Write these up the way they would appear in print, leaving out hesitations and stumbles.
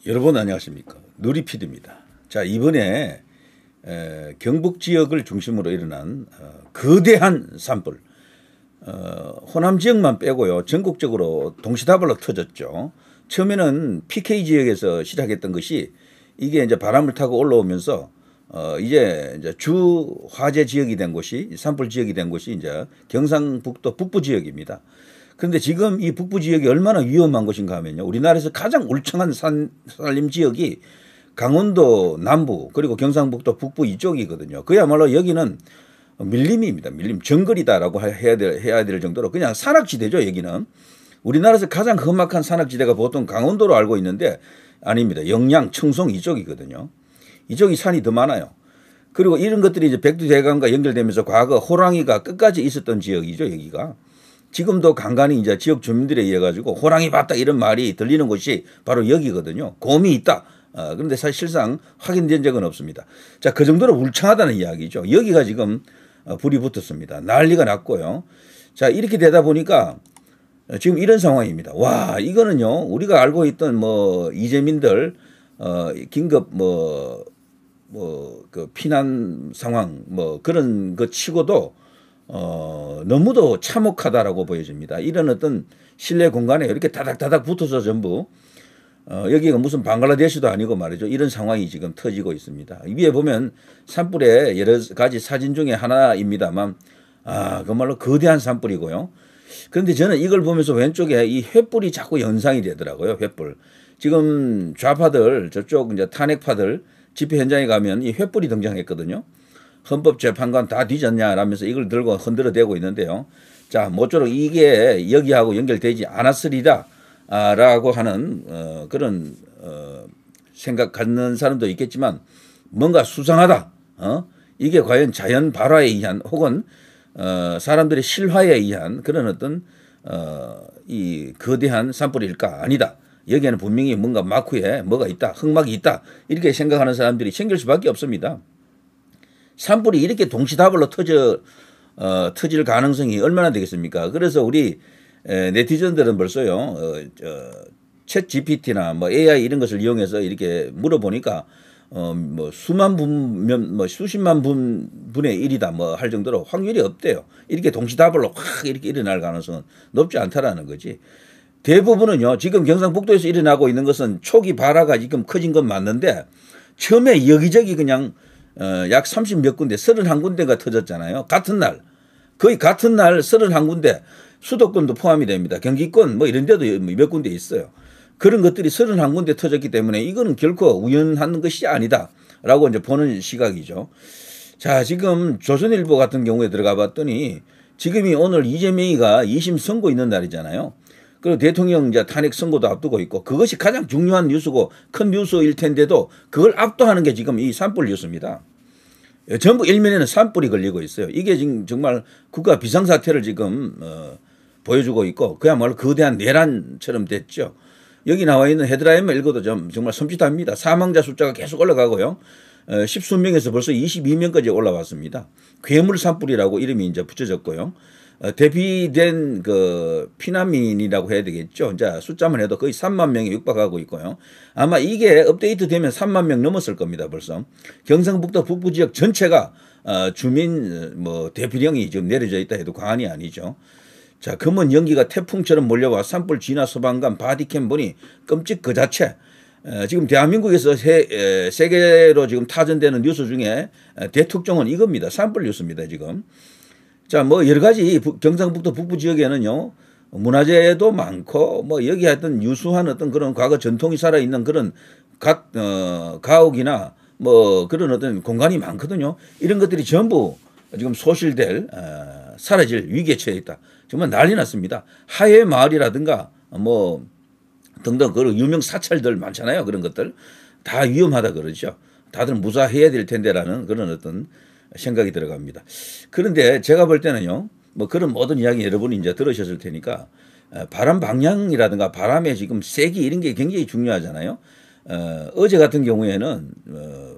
여러분 안녕하십니까. 누리피디입니다. 자, 이번에 경북 지역을 중심으로 일어난 거대한 산불, 호남 지역만 빼고요 전국적으로 동시다발로 터졌죠. 처음에는 PK 지역에서 시작했던 것이 이게 이제 바람을 타고 올라오면서 이제 주 화재 지역이 된 곳이, 산불 지역이 된 곳이 이제 경상북도 북부 지역입니다. 그런데 지금 이 북부 지역이 얼마나 위험한 곳인가 하면요, 우리나라에서 가장 울창한 산림 지역이 강원도 남부 그리고 경상북도 북부 이쪽이거든요. 그야말로 여기는 밀림입니다. 밀림 정글이다라고 해야 될 정도로 그냥 산악지대죠. 여기는 우리나라에서 가장 험악한 산악지대가 보통 강원도로 알고 있는데 아닙니다. 영양, 청송 이쪽이거든요. 이쪽이 산이 더 많아요. 그리고 이런 것들이 이제 백두대간과 연결되면서 과거 호랑이가 끝까지 있었던 지역이죠. 여기가 지금도 간간히 이제 지역 주민들에 의해 가지고 호랑이 봤다 이런 말이 들리는 곳이 바로 여기거든요. 곰이 있다. 그런데 사실상 확인된 적은 없습니다. 자, 그 정도로 울창하다는 이야기죠. 여기가 지금 불이 붙었습니다. 난리가 났고요. 자, 이렇게 되다 보니까 지금 이런 상황입니다. 와, 이거는요, 우리가 알고 있던 뭐 이재민들 긴급 그 피난 상황 뭐 그런 것 치고도 너무도 참혹하다라고 보여집니다. 이런 어떤 실내 공간에 이렇게 다닥다닥 붙어서 전부 여기가 무슨 방글라데시도 아니고 말이죠. 이런 상황이 지금 터지고 있습니다. 위에 보면 산불의 여러 가지 사진 중에 하나입니다만 그말로 거대한 산불이고요. 그런데 저는 이걸 보면서 왼쪽에 이 횃불이 자꾸 연상이 되더라고요. 횃불. 지금 좌파들 저쪽 이제 탄핵파들 집회 현장에 가면 이 횃불이 등장했거든요. 헌법재판관 다 뒤졌냐라면서 이걸 들고 흔들어대고 있는데요. 자, 모쪼록 이게 여기하고 연결되지 않았으리다 라고 하는 그런 생각 갖는 사람도 있겠지만 뭔가 수상하다. 이게 과연 자연 발화에 의한 혹은 사람들의 실화에 의한 그런 어떤 이 거대한 산불일까? 아니다. 여기에는 분명히 뭔가 마쿠에 뭐가 있다. 흑막이 있다. 이렇게 생각하는 사람들이 생길 수밖에 없습니다. 산불이 이렇게 동시다발로 터질 가능성이 얼마나 되겠습니까? 그래서 우리 네티즌들은 벌써요, 챗 GPT나 뭐 AI 이런 것을 이용해서 이렇게 물어보니까 뭐 수만 분면 뭐 수십만 분의 1이다 뭐 할 정도로 확률이 없대요. 이렇게 동시다발로 확 이렇게 일어날 가능성은 높지 않다라는 거지. 대부분은요, 지금 경상북도에서 일어나고 있는 것은 초기 발화가 지금 커진 건 맞는데 처음에 여기저기 그냥 약 30 몇 군데, 31군데가 터졌잖아요. 같은 날, 거의 같은 날 31군데, 수도권도 포함이 됩니다. 경기권 뭐 이런 데도 몇 군데 있어요. 그런 것들이 31군데 터졌기 때문에 이거는 결코 우연한 것이 아니다라고 이제 보는 시각이죠. 자, 지금 조선일보 같은 경우에 들어가 봤더니 지금이 오늘 이재명이가 2심 선고 있는 날이잖아요. 그리고 대통령 이제 탄핵 선고도 앞두고 있고 그것이 가장 중요한 뉴스고 큰 뉴스일 텐데도 그걸 압도하는 게 지금 이 산불 뉴스입니다. 전부 일면에는 산불이 걸리고 있어요. 이게 지금 정말 국가 비상사태를 지금 보여주고 있고 그야말로 거대한 내란처럼 됐죠. 여기 나와 있는 헤드라인만 읽어도 정말 섬찟합니다. 사망자 숫자가 계속 올라가고요. 10수명에서 벌써 22명까지 올라왔습니다. 괴물 산불이라고 이름이 이제 붙여졌고요. 대피된 그 피난민이라고 해야 되겠죠. 이제 숫자만 해도 거의 3만 명에 육박하고 있고요. 아마 이게 업데이트 되면 3만 명 넘었을 겁니다. 벌써 경상북도 북부 지역 전체가 주민 뭐 대피령이 지금 내려져 있다 해도 과언이 아니죠. 자, 검은 연기가 태풍처럼 몰려와 산불 진화 소방관 바디캠 보니 끔찍 그 자체. 지금 대한민국에서 세계로 지금 타전되는 뉴스 중에 대특종은 이겁니다. 산불 뉴스입니다. 지금. 자, 뭐 여러 가지 경상북도 북부 지역에는요, 문화재도 많고 뭐 여기 하여튼 유수한 어떤 그런 과거 전통이 살아있는 그런 가옥이나 뭐 그런 어떤 공간이 많거든요. 이런 것들이 전부 지금 소실될 사라질 위기에 처해 있다. 정말 난리 났습니다. 하회 마을이라든가 뭐 등등 그런 유명 사찰들 많잖아요. 그런 것들 다 위험하다 그러죠. 다들 무사해야 될 텐데라는 그런 어떤 생각이 들어갑니다. 그런데 제가 볼 때는요, 뭐 그런 모든 이야기 여러분이 이제 들으셨을 테니까 바람 방향이라든가 바람의 지금 세기 이런 게 굉장히 중요하잖아요. 어제 같은 경우에는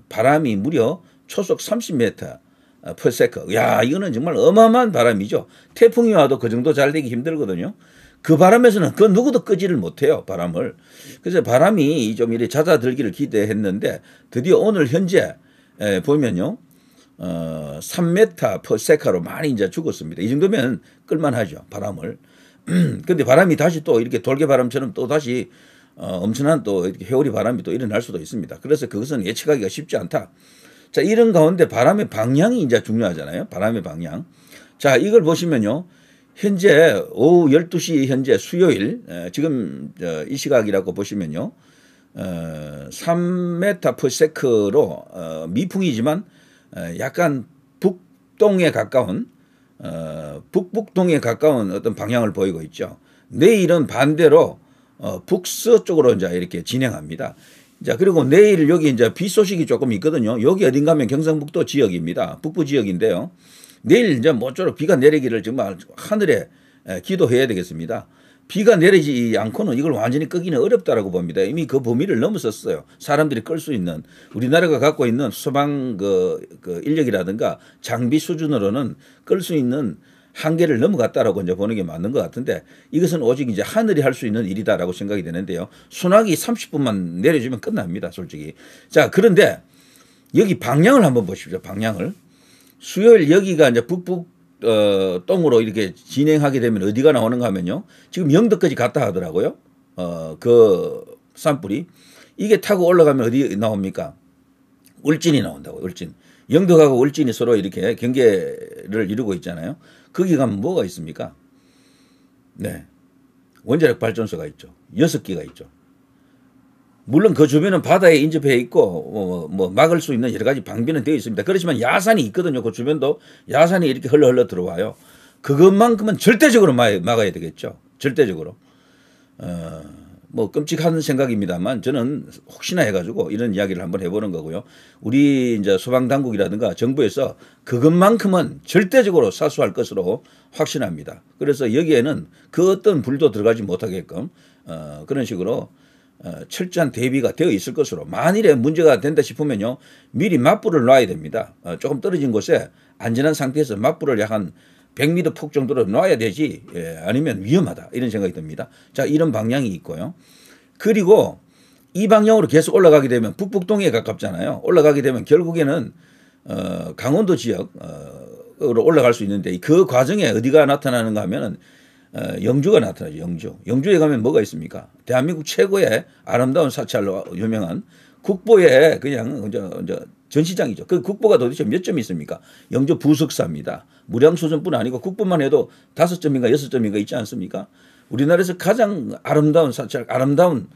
바람이 무려 초속 30m per second. 야, 이거는 정말 어마어마한 바람이죠. 태풍이 와도 그 정도 잘 되기 힘들거든요. 그 바람에서는 그 누구도 끄지를 못해요, 바람을. 그래서 바람이 좀 이렇게 잦아들기를 기대했는데 드디어 오늘 현재 보면요. 3m/s로 많이 이제 죽었습니다. 이 정도면 끌만하죠, 바람을. 근데 바람이 다시 또 이렇게 돌개바람처럼 또 다시 엄청난 또 이렇게 회오리 바람이 또 일어날 수도 있습니다. 그래서 그것은 예측하기가 쉽지 않다. 자, 이런 가운데 바람의 방향이 이제 중요하잖아요. 바람의 방향. 자, 이걸 보시면요. 현재 오후 12시 현재 수요일 지금 이 시각이라고 보시면요. 3m/s로 미풍이지만 약간 북동에 가까운 북북동에 가까운 어떤 방향을 보이고 있죠. 내일은 반대로 북서쪽으로 이제 이렇게 진행합니다. 자, 그리고 내일 여기 이제 비 소식이 조금 있거든요. 여기 어딘가 하면 경상북도 지역입니다. 북부 지역인데요. 내일 이제 모쪼록 비가 내리기를 정말 하늘에 기도해야 되겠습니다. 비가 내리지 않고는 이걸 완전히 끄기는 어렵다라고 봅니다. 이미 그 범위를 넘어섰어요. 사람들이 끌 수 있는 우리나라가 갖고 있는 소방 그 인력이라든가 장비 수준으로는 끌 수 있는 한계를 넘어갔다라고 이제 보는 게 맞는 것 같은데 이것은 오직 이제 하늘이 할 수 있는 일이다라고 생각이 되는데요. 소나기 30분만 내려주면 끝납니다, 솔직히. 자, 그런데 여기 방향을 한번 보십시오. 방향을. 수요일 여기가 이제 북북 동으로 이렇게 진행하게 되면 어디가 나오는가 하면요. 지금 영도까지 갔다 하더라고요. 그 산불이. 이게 타고 올라가면 어디 나옵니까? 울진이 나온다고, 울진. 영도하고 울진이 서로 이렇게 경계를 이루고 있잖아요. 거기 가면 뭐가 있습니까? 네. 원자력 발전소가 있죠. 6개가 있죠. 물론 그 주변은 바다에 인접해 있고 뭐 막을 수 있는 여러 가지 방비는 되어 있습니다. 그렇지만 야산이 있거든요. 그 주변도 야산이 이렇게 흘러 들어와요. 그것만큼은 절대적으로 막아야 되겠죠. 절대적으로. 뭐 끔찍한 생각입니다만 저는 혹시나 해가지고 이런 이야기를 한번 해보는 거고요. 우리 이제 소방 당국이라든가 정부에서 그것만큼은 절대적으로 사수할 것으로 확신합니다. 그래서 여기에는 그 어떤 불도 들어가지 못하게끔 그런 식으로 철저한 대비가 되어 있을 것으로 만일에 문제가 된다 싶으면요 미리 맞불을 놔야 됩니다. 조금 떨어진 곳에 안전한 상태에서 맞불을 약 한 100m 폭 정도로 놔야 되지 아니면 위험하다 이런 생각이 듭니다. 자, 이런 방향이 있고요. 그리고 이 방향으로 계속 올라가게 되면 북북동에 가깝잖아요. 올라가게 되면 결국에는 강원도 지역으로 올라갈 수 있는데 그 과정에 어디가 나타나는가 하면은 영주가 나타나죠. 영주. 영주에 가면 뭐가 있습니까? 대한민국 최고의 아름다운 사찰로 유명한 국보에 그냥 전시장이죠. 그 국보가 도대체 몇 점이 있습니까? 영주 부석사입니다. 무량수전뿐 아니고 국보만 해도 5점인가 6점인가 있지 않습니까? 우리나라에서 가장 아름다운 사찰, 아름다운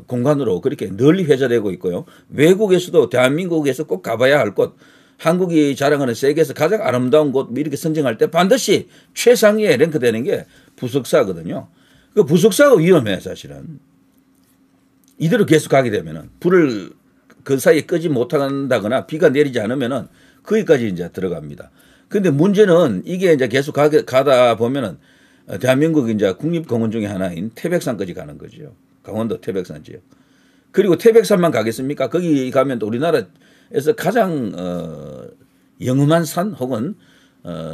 공간으로 그렇게 널리 회자되고 있고요. 외국에서도 대한민국에서 꼭 가봐야 할 곳, 한국이 자랑하는 세계에서 가장 아름다운 곳 이렇게 선정할 때 반드시 최상위에 랭크되는 게 부석사거든요. 그 부석사가 위험해 사실은. 이대로 계속 가게 되면은 불을 그 사이에 끄지 못한다거나 비가 내리지 않으면은 거기까지 이제 들어갑니다. 근데 문제는 이게 이제 계속 가다 보면은 대한민국 이제 국립공원 중에 하나인 태백산까지 가는 거죠. 강원도 태백산 지역. 그리고 태백산만 가겠습니까? 거기 가면 또 우리나라에서 가장 영험한 산 혹은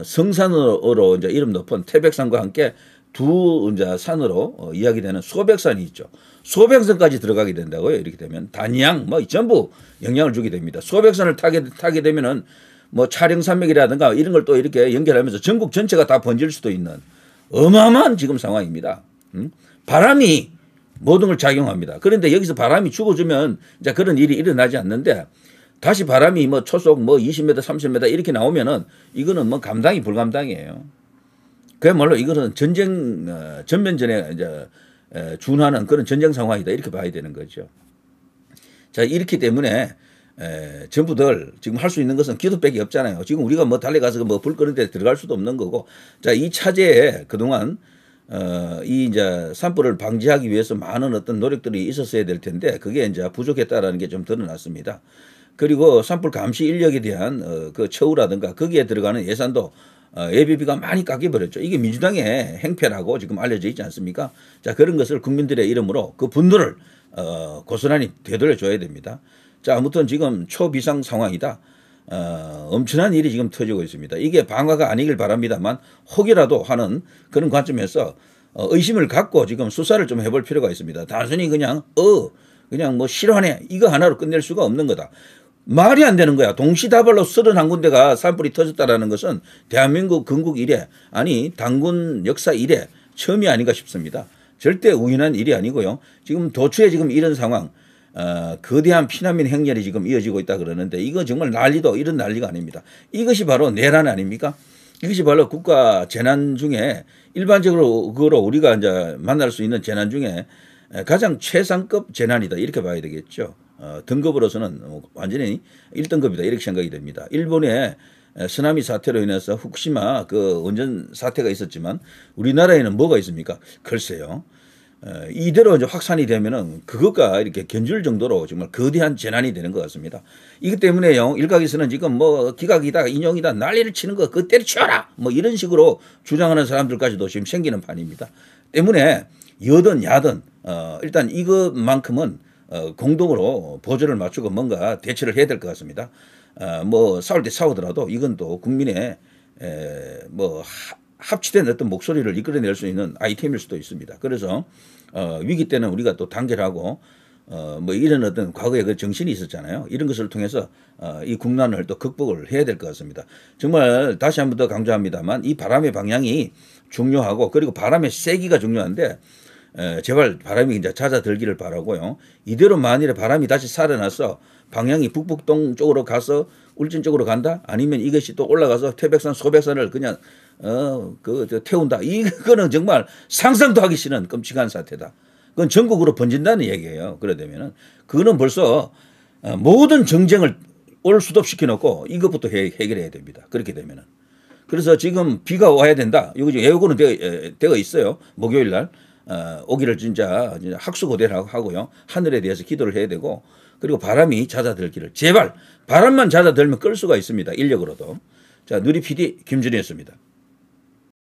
성산으로 이제 이름 높은 태백산과 함께 두 이제 산으로 이야기되는 소백산이 있죠. 소백산까지 들어가게 된다고요. 이렇게 되면 단양 뭐 전부 영향을 주게 됩니다. 소백산을 타게 되면은 뭐 촬영산맥이라든가 이런 걸 또 이렇게 연결하면서 전국 전체가 다 번질 수도 있는 어마어마한 지금 상황입니다. 바람이 모든 걸 작용합니다. 그런데 여기서 바람이 죽어주면 이제 그런 일이 일어나지 않는데 다시 바람이 뭐 초속 뭐 20m, 30m 이렇게 나오면은 이거는 뭐 감당이 불감당이에요. 그야말로 이거는 전면전에 이제 준하는 그런 전쟁 상황이다 이렇게 봐야 되는 거죠. 자, 이렇기 때문에 전부들 지금 할 수 있는 것은 기도밖에 없잖아요. 지금 우리가 뭐 달려가서 뭐 불 끄는 데 들어갈 수도 없는 거고. 자, 이 차제에 그동안 이 이제 산불을 방지하기 위해서 많은 어떤 노력들이 있었어야 될 텐데 그게 이제 부족했다라는 게 좀 드러났습니다. 그리고 산불 감시 인력에 대한 그 처우라든가 거기에 들어가는 예산도 예비비가 많이 깎여버렸죠. 이게 민주당의 행패라고 지금 알려져 있지 않습니까? 자, 그런 것을 국민들의 이름으로 그 분노를 고스란히 되돌려줘야 됩니다. 자, 아무튼 지금 초비상 상황이다. 엄청난 일이 지금 터지고 있습니다. 이게 방화가 아니길 바랍니다만 혹이라도 하는 그런 관점에서 의심을 갖고 지금 수사를 좀 해볼 필요가 있습니다. 단순히 그냥 뭐 실화네 이거 하나로 끝낼 수가 없는 거다. 말이 안 되는 거야. 동시다발로 31군데가 산불이 터졌다라는 것은 대한민국 건국 이래 아니 당군 역사 이래 처음이 아닌가 싶습니다. 절대 우연한 일이 아니고요. 지금 도처에 지금 이런 상황 거대한 피난민 행렬이 지금 이어지고 있다 그러는데 이거 정말 난리도 이런 난리가 아닙니다. 이것이 바로 내란 아닙니까? 이것이 바로 국가 재난 중에 일반적으로 그거로 우리가 이제 만날 수 있는 재난 중에 가장 최상급 재난이다 이렇게 봐야 되겠죠. 등급으로서는 완전히 1등급이다 이렇게 생각이 됩니다. 일본의 쓰나미 사태로 인해서 후쿠시마 그 원전 사태가 있었지만 우리나라에는 뭐가 있습니까? 글쎄요. 이대로 이제 확산이 되면은 그것과 이렇게 견줄 정도로 정말 거대한 재난이 되는 것 같습니다. 이것 때문에요. 일각에서는 지금 뭐 기각이다, 인용이다, 난리를 치는 거 그거 때려치워라 뭐 이런 식으로 주장하는 사람들까지도 지금 생기는 판입니다. 때문에 여든 야든 일단 이것만큼은 공동으로 보조를 맞추고 뭔가 대처를 해야 될 것 같습니다. 뭐 싸울 때 싸우더라도 이건 또 국민의 뭐 합치된 어떤 목소리를 이끌어낼 수 있는 아이템일 수도 있습니다. 그래서 위기 때는 우리가 또 단결하고 뭐 이런 어떤 과거의 그 정신이 있었잖아요. 이런 것을 통해서 이 국난을 또 극복을 해야 될 것 같습니다. 정말 다시 한 번 더 강조합니다만 이 바람의 방향이 중요하고 그리고 바람의 세기가 중요한데 제발 바람이 이제 잦아들기를 바라고요. 이대로 만일에 바람이 다시 살아나서 방향이 북북동 쪽으로 가서 울진 쪽으로 간다? 아니면 이것이 또 올라가서 태백산, 소백산을 그냥 태운다. 이거는 정말 상상도 하기 싫은 끔찍한 사태다. 그건 전국으로 번진다는 얘기예요. 그러다면은 그거는 벌써 모든 정쟁을 올 수도시켜 놓고 이것부터 해결해야 됩니다. 그렇게 되면은. 그래서 지금 비가 와야 된다. 여기 예고는 되어 있어요. 목요일 날. 오기를 진짜 학수고대를 하고요. 하늘에 대해서 기도를 해야 되고 그리고 바람이 잦아들기를 제발 바람만 잦아들면 끌 수가 있습니다. 인력으로도. 자, 누리 PD 김준희였습니다.